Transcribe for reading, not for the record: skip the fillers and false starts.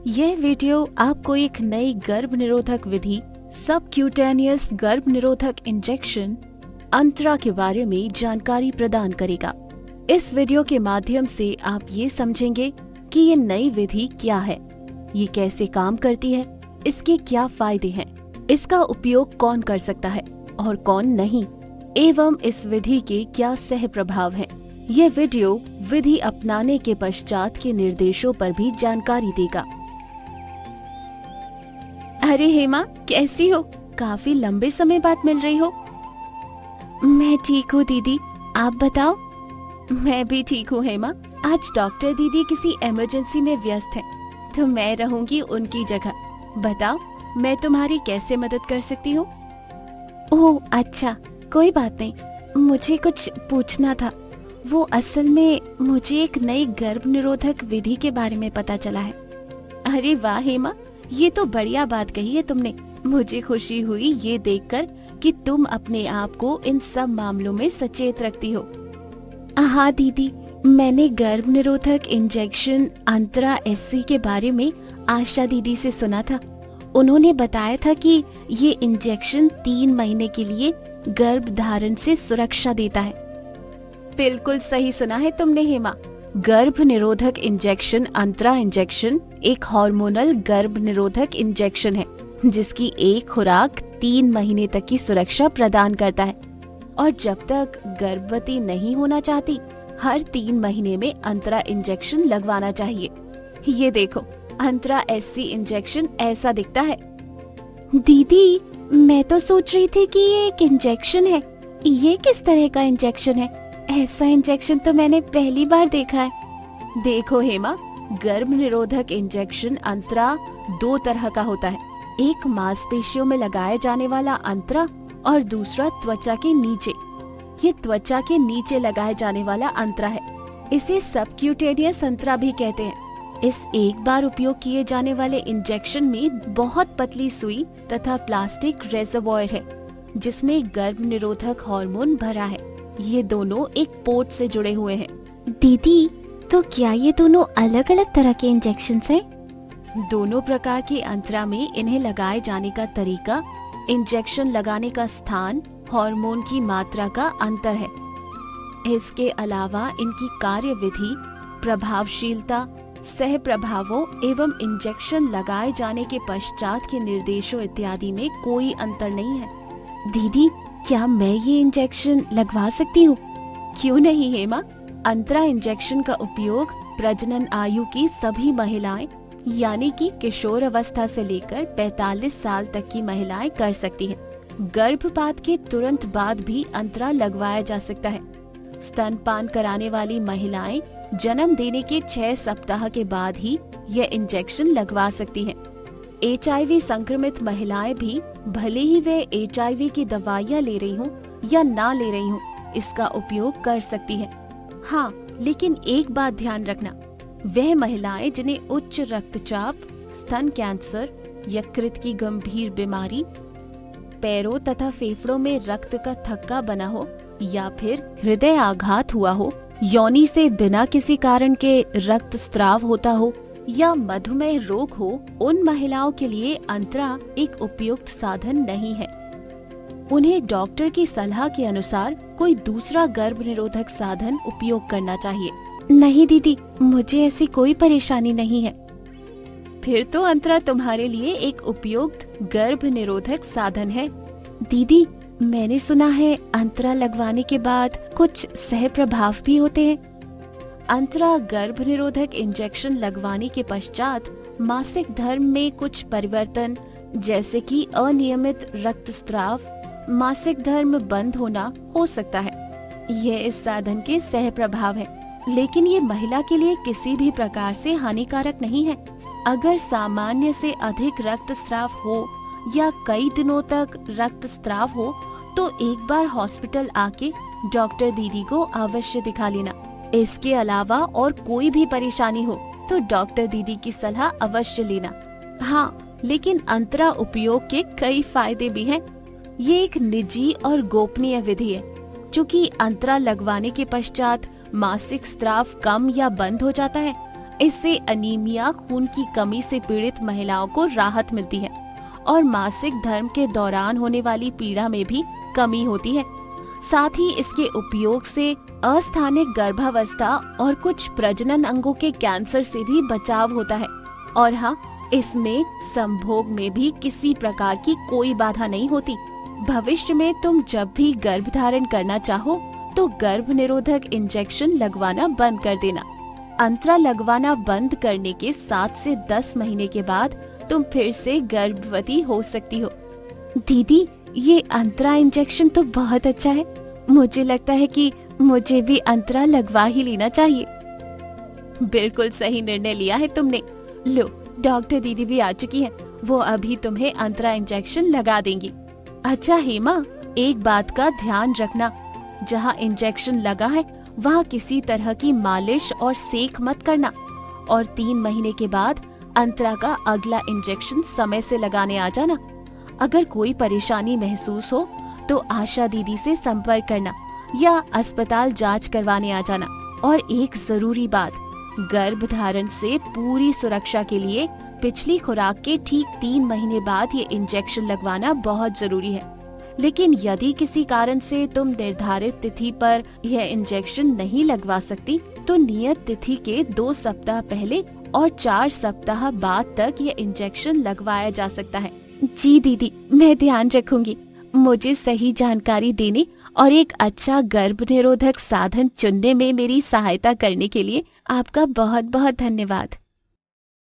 यह वीडियो आपको एक नई गर्भ निरोधक विधि सबक्यूटेनियस गर्भ निरोधक इंजेक्शन अंतरा के बारे में जानकारी प्रदान करेगा। इस वीडियो के माध्यम से आप ये समझेंगे कि ये नई विधि क्या है, ये कैसे काम करती है, इसके क्या फायदे हैं, इसका उपयोग कौन कर सकता है और कौन नहीं, एवं इस विधि के क्या सह प्रभाव हैं। ये वीडियो विधि अपनाने के पश्चात के निर्देशों पर भी जानकारी देगा। अरे हेमा, कैसी हो? काफी लंबे समय बाद मिल रही हो। मैं ठीक हूँ दीदी, आप बताओ। मैं भी ठीक हूँ हेमा। आज डॉक्टर दीदी किसी इमरजेंसी में व्यस्त हैं, तो मैं रहूंगी उनकी जगह। बताओ, मैं तुम्हारी कैसे मदद कर सकती हूँ? ओह अच्छा, कोई बात नहीं। मुझे कुछ पूछना था। वो असल में मुझे एक नई गर्भ निरोधक विधि के बारे में पता चला है। अरे वाह हेमा, ये तो बढ़िया बात कही है तुमने। मुझे खुशी हुई ये देखकर कि तुम अपने आप को इन सब मामलों में सचेत रखती हो। हाँ दीदी, मैंने गर्भ निरोधक इंजेक्शन अंतरा एससी के बारे में आशा दीदी से सुना था। उन्होंने बताया था कि ये इंजेक्शन 3 महीने के लिए गर्भ धारण से सुरक्षा देता है। बिल्कुल सही सुना है तुमने हेमा। गर्भ निरोधक इंजेक्शन अंतरा इंजेक्शन एक हार्मोनल गर्भ निरोधक इंजेक्शन है, जिसकी एक खुराक 3 महीने तक की सुरक्षा प्रदान करता है और जब तक गर्भवती नहीं होना चाहती, हर 3 महीने में अंतरा इंजेक्शन लगवाना चाहिए। ये देखो, अंतरा एससी इंजेक्शन ऐसा दिखता है। दीदी, मैं तो सोच रही थी कि ये एक इंजेक्शन है। ये किस तरह का इंजेक्शन है? ऐसा इंजेक्शन तो मैंने पहली बार देखा है। देखो हेमा, गर्भ निरोधक इंजेक्शन अंतरा 2 तरह का होता है। एक मांसपेशियों में लगाए जाने वाला अंतरा और दूसरा त्वचा के नीचे। ये त्वचा के नीचे लगाए जाने वाला अंतरा है। इसे सबक्यूटेनियस अंतरा भी कहते हैं। इस एक बार उपयोग किए जाने वाले इंजेक्शन में बहुत पतली सुई तथा प्लास्टिक रेजर्वॉयर है, जिसमें गर्भ निरोधक हार्मोन भरा है। ये दोनों एक पोर्ट से जुड़े हुए हैं। दीदी, तो क्या ये दोनों अलग अलग तरह के इंजेक्शंस हैं? दोनों प्रकार के अंतरा में इन्हें लगाए जाने का तरीका, इंजेक्शन लगाने का स्थान, हार्मोन की मात्रा का अंतर है। इसके अलावा इनकी कार्यविधि, प्रभावशीलता, सह प्रभावों एवं इंजेक्शन लगाए जाने के पश्चात के निर्देशों इत्यादि में कोई अंतर नहीं है। दीदी, क्या मैं ये इंजेक्शन लगवा सकती हूँ? क्यों नहीं हेमा। अंतरा इंजेक्शन का उपयोग प्रजनन आयु की सभी महिलाएं, यानी कि किशोर अवस्था से लेकर 45 साल तक की महिलाएं कर सकती हैं। गर्भपात के तुरंत बाद भी अंतरा लगवाया जा सकता है। स्तनपान कराने वाली महिलाएं जन्म देने के 6 सप्ताह के बाद ही यह इंजेक्शन लगवा सकती हैं। HIV संक्रमित महिलाएं भी, भले ही वे HIV की दवाइयाँ ले रही हों या ना ले रही हों, इसका उपयोग कर सकती हैं। हाँ, लेकिन एक बात ध्यान रखना, वह महिलाएं जिन्हें उच्च रक्तचाप, स्तन कैंसर, यकृत की गंभीर बीमारी, पैरों तथा फेफड़ों में रक्त का थक्का बना हो या फिर हृदय आघात हुआ हो, योनि से बिना किसी कारण के रक्त स्त्राव होता हो या मधुमेह रोग हो, उन महिलाओं के लिए अंतरा एक उपयुक्त साधन नहीं है। उन्हें डॉक्टर की सलाह के अनुसार कोई दूसरा गर्भ निरोधक साधन उपयोग करना चाहिए। नहीं दीदी, मुझे ऐसी कोई परेशानी नहीं है। फिर तो अंतरा तुम्हारे लिए एक उपयुक्त गर्भ निरोधक साधन है। दीदी, मैंने सुना है अंतरा लगवाने के बाद कुछ सह प्रभाव भी होते हैं। अंतरा गर्भ निरोधक इंजेक्शन लगवाने के पश्चात मासिक धर्म में कुछ परिवर्तन, जैसे कि अनियमित रक्तस्राव, मासिक धर्म बंद होना हो सकता है। यह इस साधन के सह प्रभाव है, लेकिन ये महिला के लिए किसी भी प्रकार से हानिकारक नहीं है। अगर सामान्य से अधिक रक्तस्राव हो या कई दिनों तक रक्तस्राव हो, तो एक बार हॉस्पिटल आके डॉक्टर दीदी को अवश्य दिखा लेना। इसके अलावा और कोई भी परेशानी हो तो डॉक्टर दीदी की सलाह अवश्य लेना। हाँ, लेकिन अंतरा उपयोग के कई फायदे भी हैं। ये एक निजी और गोपनीय विधि है। चूँकि अंतरा लगवाने के पश्चात मासिक स्राव कम या बंद हो जाता है, इससे अनीमिया, खून की कमी से पीड़ित महिलाओं को राहत मिलती है और मासिक धर्म के दौरान होने वाली पीड़ा में भी कमी होती है। साथ ही इसके उपयोग से अस्थानिक गर्भावस्था और कुछ प्रजनन अंगों के कैंसर से भी बचाव होता है। और हाँ, इसमें संभोग में भी किसी प्रकार की कोई बाधा नहीं होती। भविष्य में तुम जब भी गर्भ धारण करना चाहो तो गर्भ निरोधक इंजेक्शन लगवाना बंद कर देना। अंतरा लगवाना बंद करने के 7 से 10 महीने के बाद तुम फिर से गर्भवती हो सकती हो। दीदी, ये अंतरा इंजेक्शन तो बहुत अच्छा है। मुझे लगता है कि मुझे भी अंतरा लगवा ही लेना चाहिए। बिल्कुल सही निर्णय लिया है तुमने। लो, डॉक्टर दीदी भी आ चुकी हैं। वो अभी तुम्हें अंतरा इंजेक्शन लगा देंगी। अच्छा हेमा, एक बात का ध्यान रखना, जहाँ इंजेक्शन लगा है वहाँ किसी तरह की मालिश और सेक मत करना। और 3 महीने के बाद अंतरा का अगला इंजेक्शन समय से लगाने आ जाना। अगर कोई परेशानी महसूस हो तो आशा दीदी से संपर्क करना या अस्पताल जांच करवाने आ जाना। और एक जरूरी बात, गर्भ धारण से पूरी सुरक्षा के लिए पिछली खुराक के ठीक 3 महीने बाद ये इंजेक्शन लगवाना बहुत जरूरी है। लेकिन यदि किसी कारण से तुम निर्धारित तिथि पर यह इंजेक्शन नहीं लगवा सकती तो नियत तिथि के 2 सप्ताह पहले और 4 सप्ताह बाद तक ये इंजेक्शन लगवाया जा सकता है। जी दीदी, मैं ध्यान रखूंगी। मुझे सही जानकारी देने और एक अच्छा गर्भ निरोधक साधन चुनने में मेरी सहायता करने के लिए आपका बहुत बहुत धन्यवाद।